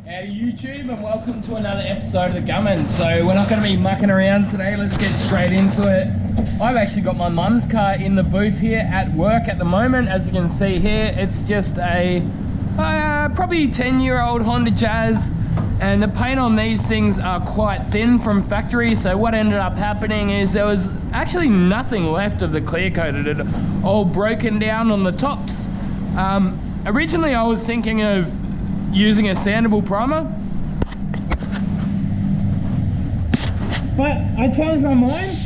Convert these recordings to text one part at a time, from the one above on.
Howdy YouTube, and welcome to another episode of the Gunman. So we're not going to be mucking around today, let's get straight into it. I've actually got my mum's car in the booth here at work at the moment. As you can see here, it's just a probably 10-year-old Honda Jazz, and the paint on these things are quite thin from factory. So what ended up happening is there was actually nothing left of the clear coat. It had all broken down on the tops. Originally I was thinking of using a sandable primer, but I changed my mind.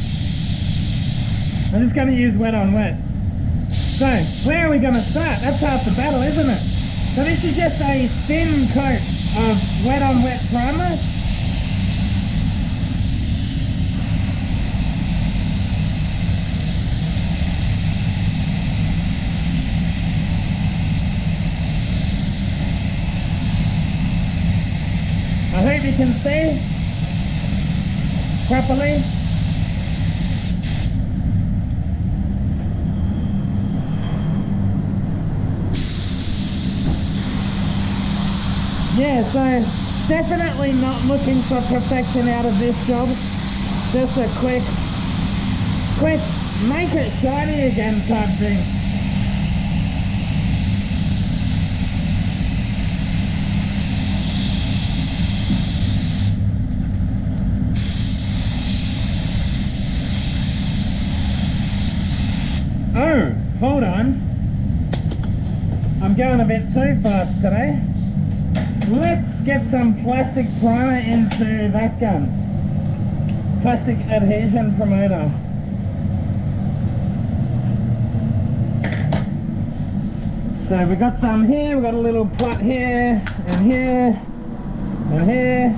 I'm just going to use wet on wet. So where are we going to start? That's half the battle, isn't it? So this is just a thin coat of wet on wet primer. I hope you can see properly. Yeah, so definitely not looking for perfection out of this job. Just a quick make it shiny again type thing. Oh, hold on. I'm going a bit too fast today. Let's get some plastic primer into that gun. Plastic adhesion promoter. So we got some here, we got a little plot here, and here, and here.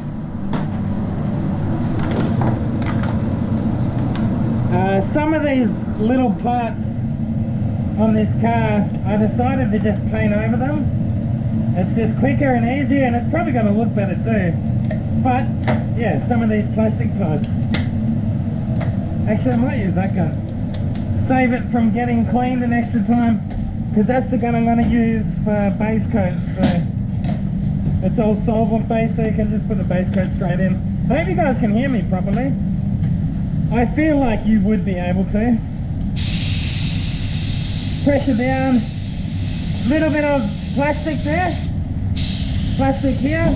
Some of these little parts on this car, I decided to just paint over them. It's just quicker and easier, and it's probably going to look better too. But yeah, some of these plastic parts. Actually, I might use that gun. Save it from getting cleaned an extra time, because that's the gun I'm going to use for base coat. So it's all solvent based, so you can just put the base coat straight in. I hope you guys can hear me properly. I feel like you would be able to. Pressure down, little bit of plastic there, plastic here.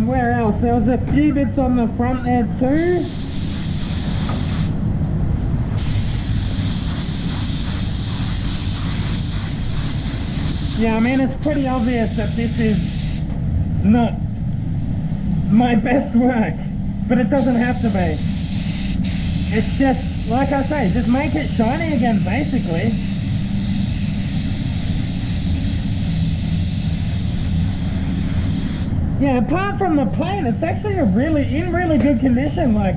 Where else? There was a few bits on the front there too. Yeah, I mean, it's pretty obvious that this is not my best work, but it doesn't have to be. It's just, like I say, just make it shiny again, basically. Yeah, apart from the paint, it's actually in really good condition. Like,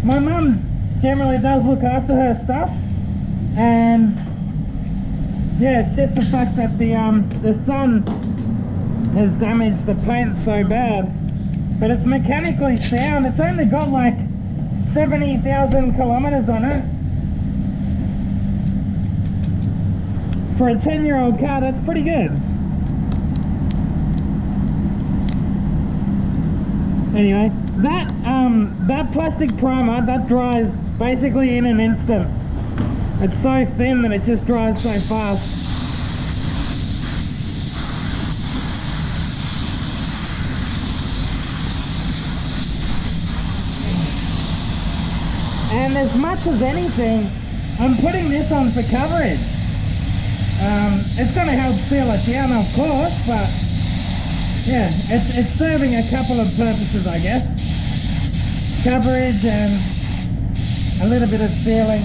my mum generally does look after her stuff, and yeah, it's just the fact that the sun has damaged the paint so bad. But it's mechanically sound. It's only got like 70,000 kilometers on it. For a 10-year-old car, that's pretty good. Anyway, that plastic primer, that dries basically in an instant. It's so thin that it just dries so fast. And as much as anything, I'm putting this on for coverage. It's going to help seal it down, of course, but yeah, it's serving a couple of purposes, I guess. Coverage and a little bit of sealing.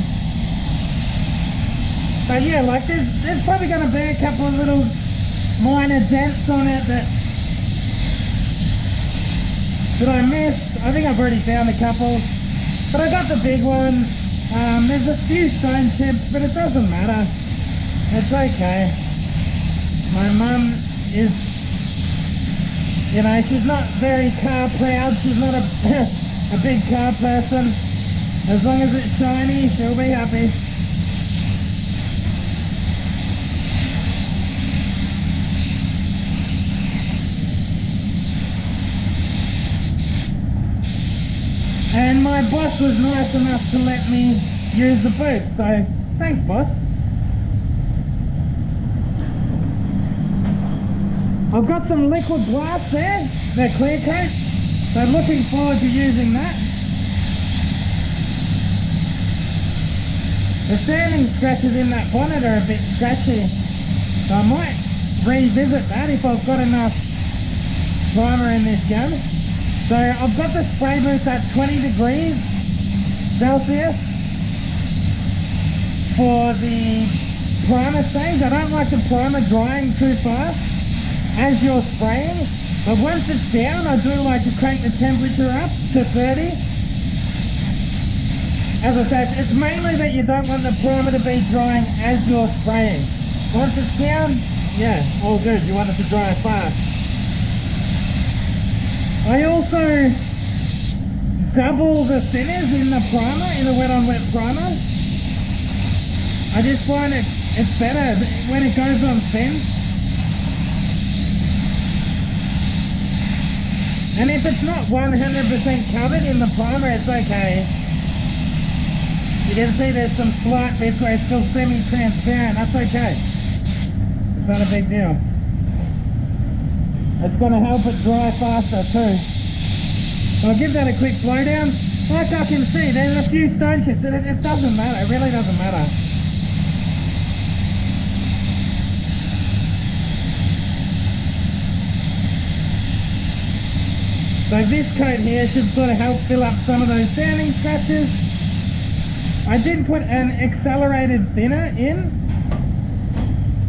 But yeah, like there's probably going to be a couple of little minor dents on it that I missed. I think I've already found a couple. But I got the big one. There's a few stone chips, but it doesn't matter. It's okay. My mum is, you know, she's not very car proud. She's not a big car person. As long as it's shiny, she'll be happy. my boss was nice enough to let me use the booth, so thanks boss. I've got some liquid glass there, they're clear coat, so looking forward to using that. The sanding scratches in that bonnet are a bit scratchy, so I might revisit that if I've got enough primer in this gun. So I've got the spray booth at 20 degrees Celsius for the primer stage. I don't like the primer drying too fast as you're spraying, but once it's down I do like to crank the temperature up to 30. As I said, it's mainly that you don't want the primer to be drying as you're spraying. Once it's down, yeah, all good. You want it to dry fast. I also double the thinners in the primer, in the wet on wet primer. I just find it's better when it goes on thin. And if it's not 100% covered in the primer, it's okay. You can see there's some slight bits where it's still semi-transparent, that's okay. It's not a big deal. It's going to help it dry faster too. So I'll give that a quick blow down. Like I can see, there's a few stone chips, it doesn't matter, it really doesn't matter. So this coat here should sort of help fill up some of those sanding scratches. I did put an accelerated thinner in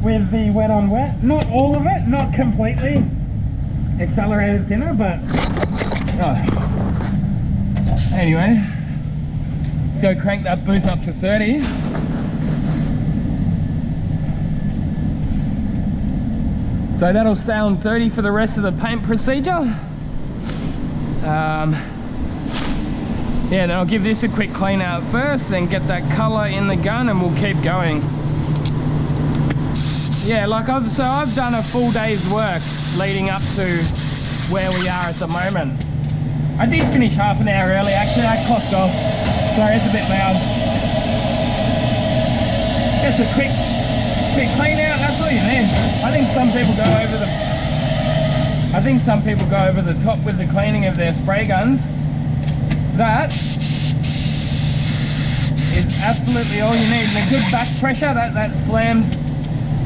with the wet on wet. Not all of it, not completely accelerated thinner, but anyway, let's go crank that booth up to 30. So that'll stay on 30 for the rest of the paint procedure. Yeah, then I'll give this a quick clean out first, then get that colour in the gun and we'll keep going. Yeah, like I've done a full day's work leading up to where we are at the moment. I did finish half an hour early, actually I clocked off. Sorry, it's a bit loud. Just a quick clean out, that's all you need. I think some people go over the top with the cleaning of their spray guns. That is absolutely all you need. And a good back pressure, that slams,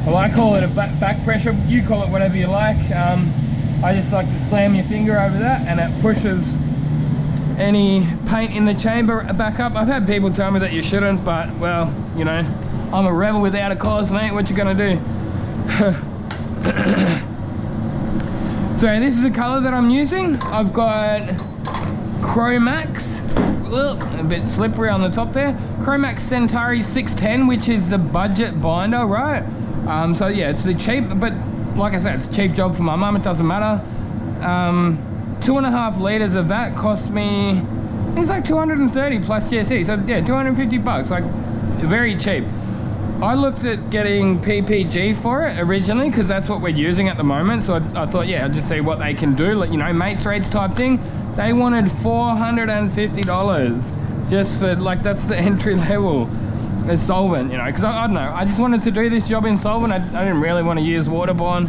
well I call it a back pressure, you call it whatever you like. I just like to slam your finger over that and it pushes any paint in the chamber back up. I've had people tell me that you shouldn't, but well, you know, I'm a rebel without a cause, mate, what you gonna do? So this is the colour that I'm using. I've got Cromax, a bit slippery on the top there. Cromax Centauri 610, which is the budget binder, right? So yeah, it's the cheap, but like I said, it's a cheap job for my mum, it doesn't matter. 2.5 litres of that cost me, it's like 230 plus GST, so yeah, 250 bucks, like very cheap. I looked at getting PPG for it originally because that's what we're using at the moment, so I thought, yeah, I'll just see what they can do, like, you know, mates rates type thing. They wanted $450 just for, like, that's the entry level as solvent, you know, because I don't know, I just wanted to do this job in solvent. I didn't really want to use waterborne.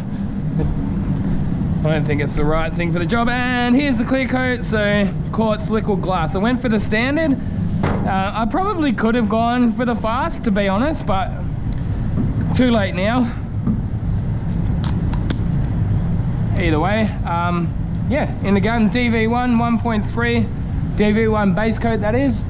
I don't think it's the right thing for the job. And here's the clear coat, so quartz liquid glass. I went for the standard. I probably could have gone for the fast, to be honest, but too late now. Either way, yeah, in the gun, DV1 1.3, DV1 base coat that is.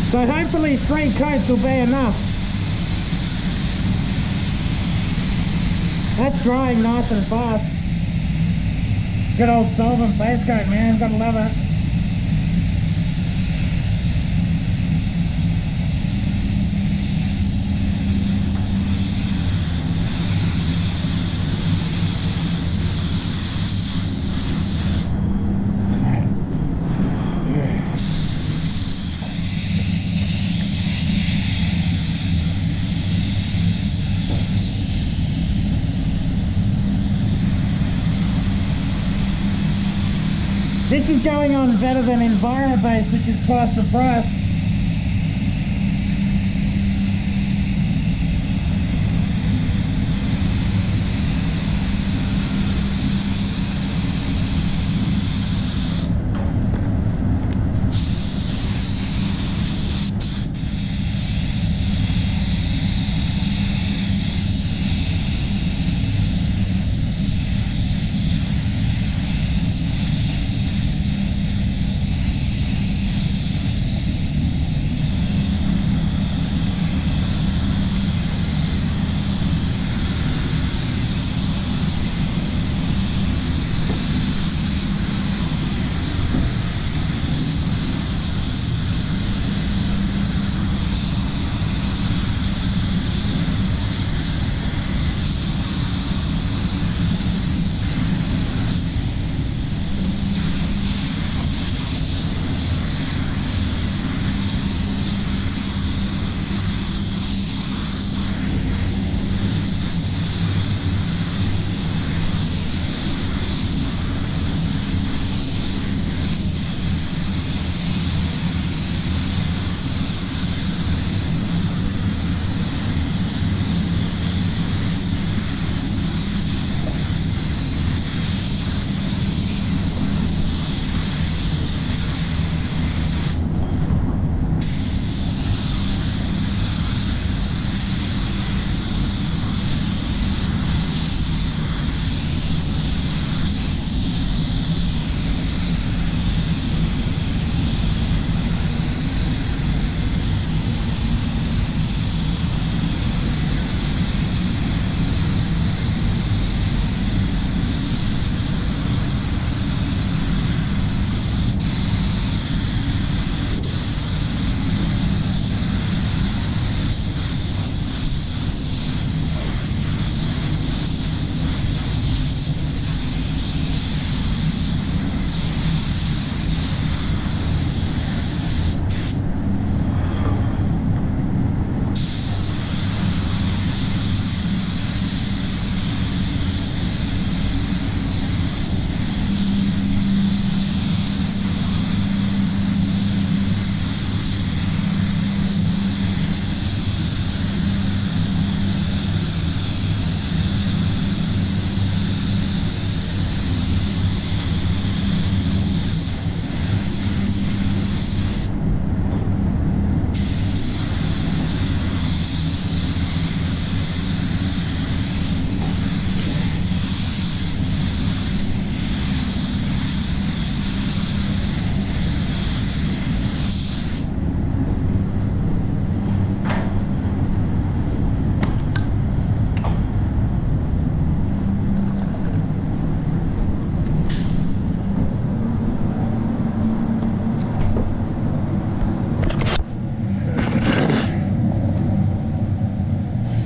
So hopefully 3 coats will be enough. That's drying nice and fast. Good old solvent base coat, man, gotta love it. This is going on better than EnviroBase, which is twice the price.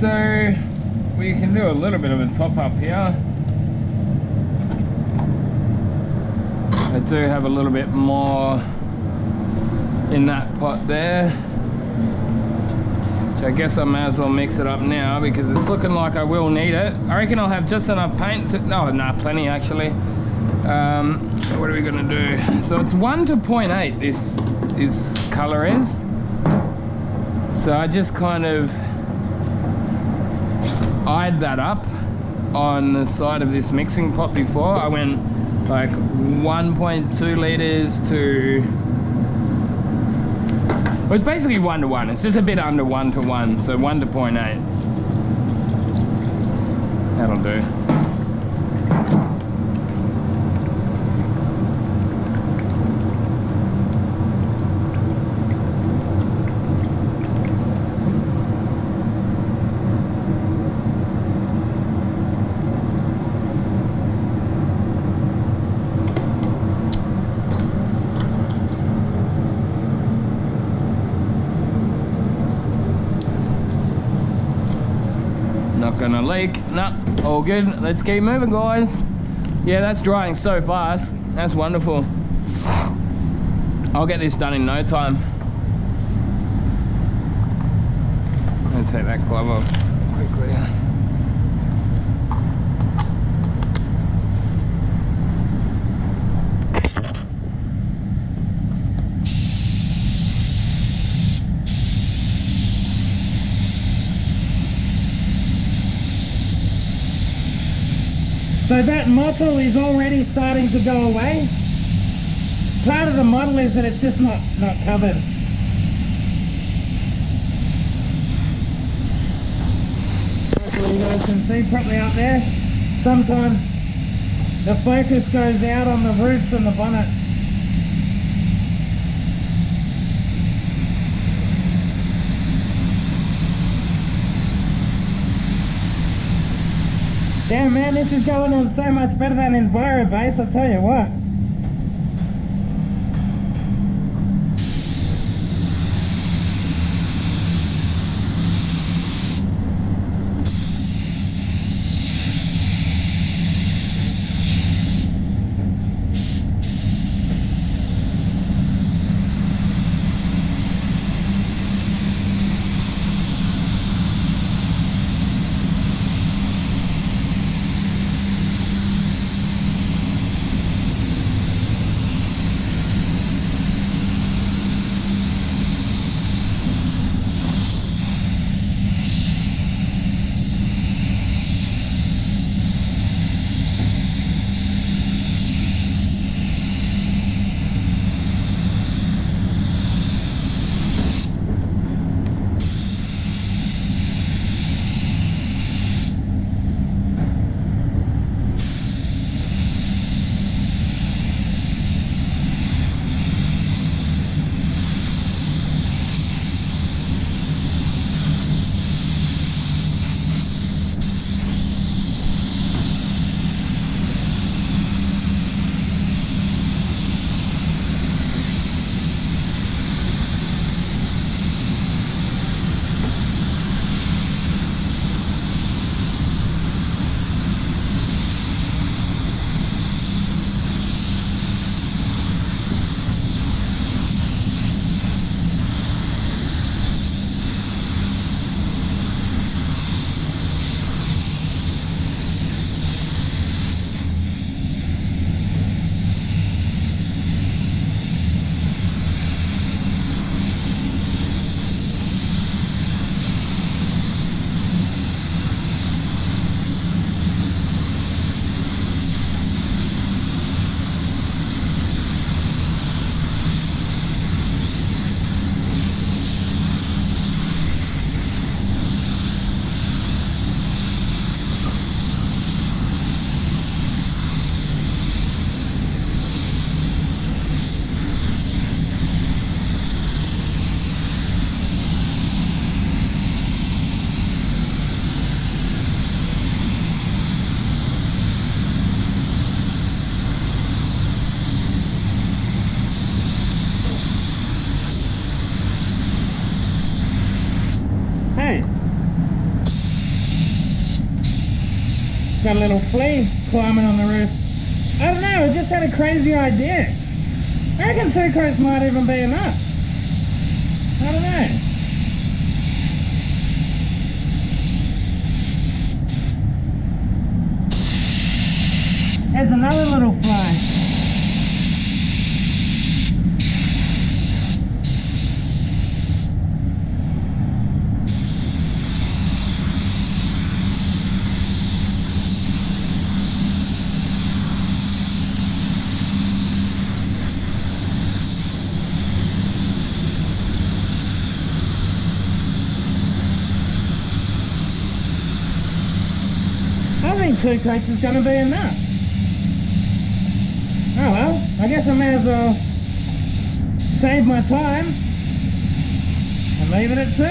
So we can do a little bit of a top up here. I do have a little bit more in that pot there, which I guess I may as well mix it up now because it's looking like I will need it. I reckon I'll have just enough paint to, plenty actually. So what are we gonna do? So it's 1 to 0.8 this color is. So I just kind of eyed that up on the side of this mixing pot before. I went like 1.2 liters to, well, it's basically 1 to 1. It's just a bit under 1 to 1, so 1 to 0.8. That'll do. Not gonna leak. No, all good. Let's keep moving, guys. Yeah, that's drying so fast. That's wonderful. I'll get this done in no time. I'm gonna take that glove off quickly. So that mottle is already starting to go away. Part of the model is that it's just not covered. Hopefully you guys can see properly out there. Sometimes the focus goes out on the roofs and the bonnet. Damn man, this is going on so much better than EnviroBase, I'll tell you what. Got a little flea climbing on the roof. I don't know, I just had a crazy idea. I reckon 2 coats might even be enough. I don't know. There's another little fly. I think 2 coats is going to be enough. Oh well, I guess I may as well save my time and leave it at 2.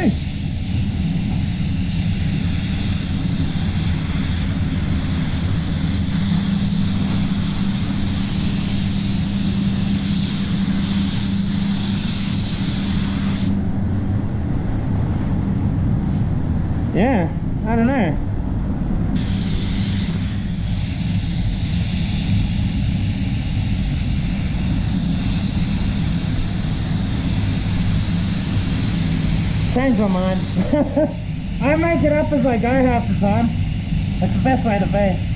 Yeah, I don't know. Change my mind. I make it up as I go half the time. That's the best way to be.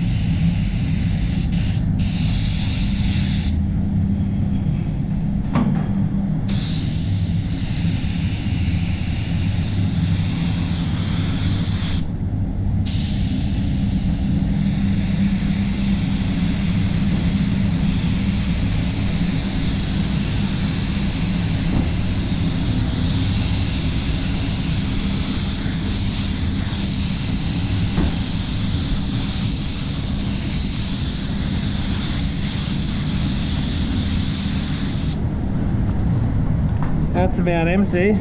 That's about empty.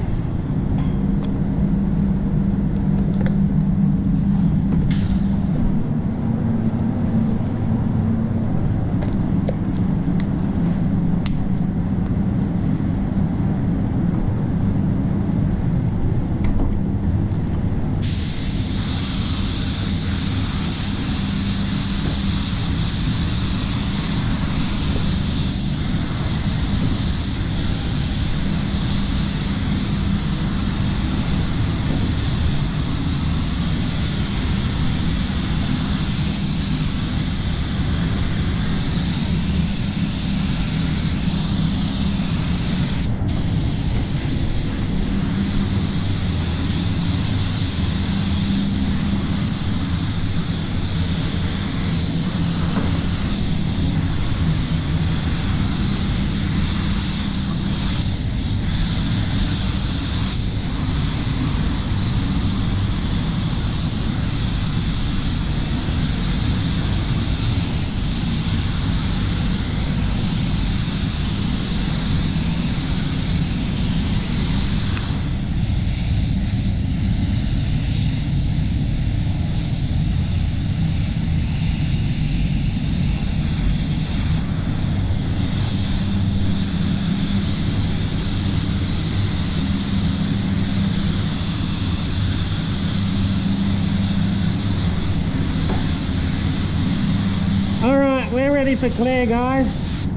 Alright, we're ready for clear, guys.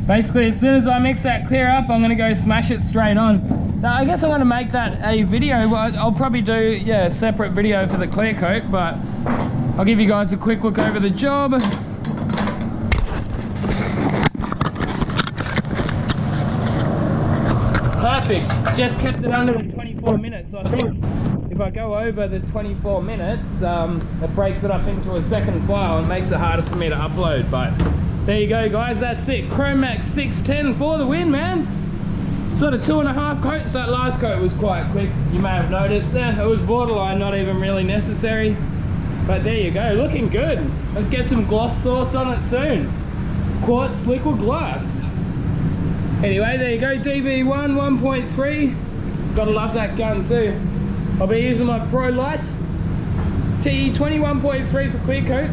Basically, as soon as I mix that clear up, I'm gonna go smash it straight on. Now, I guess I'm gonna make that a video. Well, I'll probably do, yeah, a separate video for the clear coat, but I'll give you guys a quick look over the job. Perfect, just kept it under the 24 minutes. I think if I go over the 24 minutes, it breaks it up into a second file and makes it harder for me to upload. But there you go, guys, that's it. Cromax 610 for the win, man. Sort of 2.5 coats. That last coat was quite quick, you may have noticed. It was borderline, not even really necessary. But there you go, looking good. Let's get some gloss sauce on it soon. Quartz liquid glass. Anyway, there you go, DV1 1.3. Gotta love that gun too. I'll be using my Pro Light TE 21.3 for clear coat.